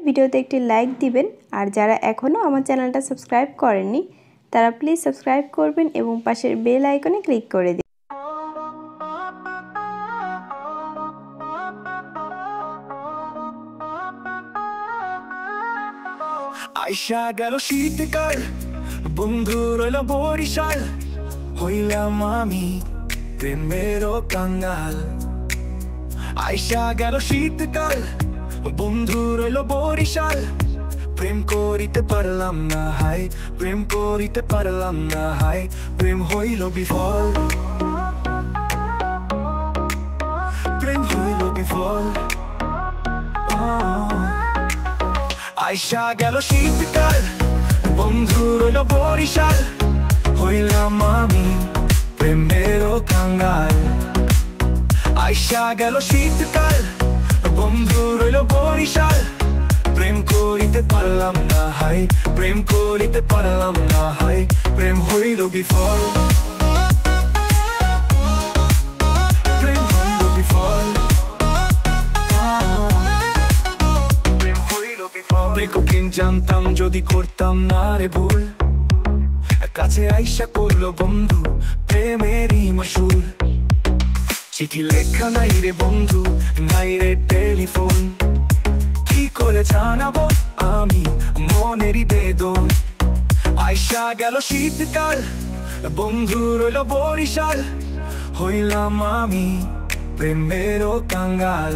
ভিডিওতে একটি লাইক দিবেন আর যারা এখনও আমার চ্যানেলটা সাবস্ক্রাইব করেননি তারা প্লিজ সাবস্ক্রাইব করবেন এবং পাশের বেল আইকনে ক্লিক করে দিন। আইসা গেল শীতকাল, বন্ধু রইল বরিশাল, হইলাম আমি প্রেমেরও কাঙ্গাল। আইসা গেল শীতকাল, বন্ধু রইল বরিশাল, প্রেম করিতে পারলাম না হাই, প্রেম করিতে পারলাম না হাই, প্রেম হইল বিফল, প্রেম হইল বিফল। আইসা গেল শীতকাল, বন্ধু রইল বরিশাল, হইলাম আমি প্রেমেরও কাঙ্গাল। আইসা গেল শীতকাল, বন্ধু রইল বরিশাল, প্রেম করিতে পারলাম না হাই, প্রেম করিতে পারলাম না হাই, প্রেম হইল বিফল, প্রেম হইল বিফল, প্রেম হইল বিফল। কঠিন জানতাম যদি করতাম না রে ভুল, কাছে আইসা করলো বন্ধু প্রেমেরই মশুর। চিঠি লেখা নাই রে বন্ধু, নাই রে টেলিফোন, কি করে জানাবো আমি মনেরই বেদন। আইসা গেল শীতকাল, বন্ধু রইল বরিশাল, হইলাম আমি প্রেমেরও কাঙ্গাল।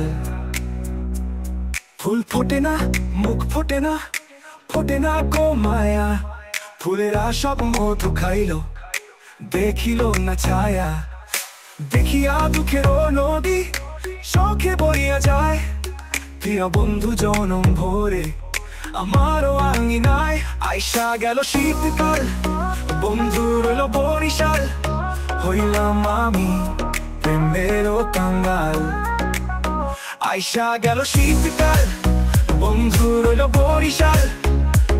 ফুল ফোটে না, মুখ ফোটে না, ফোটে না গো মায়া, ফুলেরা সব মধু খাইল, দেখিল না ছায়া। দেখিয়া দুঃখের নদী শোকে বইয়া যায়, প্রিয় বন্ধু জনম ভরে আমারও আঙিনায়। আইসা গেল শীতকাল, বন্ধু রইল বরিশাল, হইলাম আমি প্রেমেরও কাঙ্গাল। আইসা গেল শীতকাল, বন্ধু রইল বরিশাল,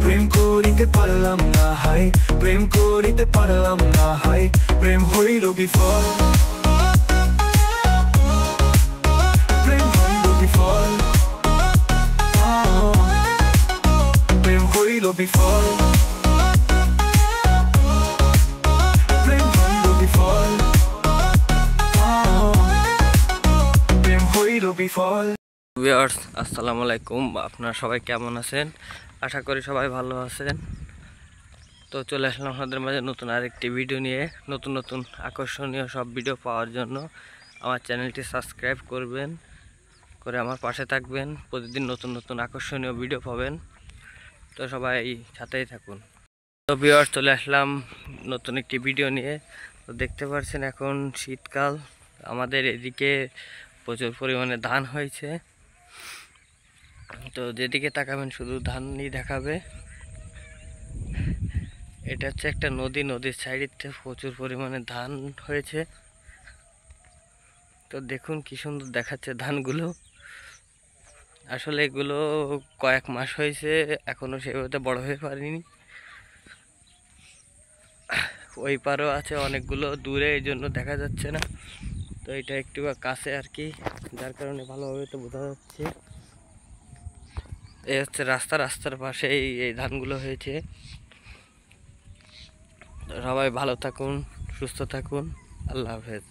প্রেম করিতে পারলাম না হাই, প্রেম করিতে পারলাম না হাই, প্রেম হইল বিফল, প্রেম হইল বিফল, প্রেম হইল বিফল, প্রেম হইল বিফল, প্রেম হইল বিফল। ভিউয়ার্স আসসালামু আলাইকুম, আপনারা সবাই কেমন আছেন? আশা করি সবাই ভালো আছেন। তো চলে আসলাম আপনাদের মাঝে নতুন আরেকটি ভিডিও নিয়ে। নতুন নতুন আকর্ষণীয় সব ভিডিও পাওয়ার জন্য আমার চ্যানেলটি সাবস্ক্রাইব করবেন, করে আমার পাশে থাকবেন। প্রতিদিন নতুন নতুন আকর্ষণীয় ভিডিও পাবেন, তো সবাই সাথেই থাকুন। তো ভিউয়ার্স চলে আসলাম নতুন একটি ভিডিও নিয়ে। তো দেখতে পাচ্ছেন এখন শীতকাল, আমাদের এদিকে প্রচুর পরিমাণে ধান হয়েছে। তো যেদিকে তাকাবেন শুধু ধানই দেখাবে। এটা হচ্ছে একটা নদী, নদীর সাইডে প্রচুর পরিমাণে ধান হয়েছে। তো দেখুন কি সুন্দর দেখাচ্ছে ধানগুলো। আসলে এগুলো কয়েক মাস হয়েছে, এখনো সেভাবে বড় হয়ে পারেনি। ওই পারও আছে অনেকগুলো দূরে, এই জন্য দেখা যাচ্ছে না। তো এটা একটু কাছে আর কি, যার কারণে ভালোভাবে তো বোঝা যাচ্ছে। এই হচ্ছে রাস্তা, রাস্তার পাশে এই ধানগুলো হয়েছে। সবাই ভালো থাকুন, সুস্থ থাকুন, আল্লাহ হাফেজ।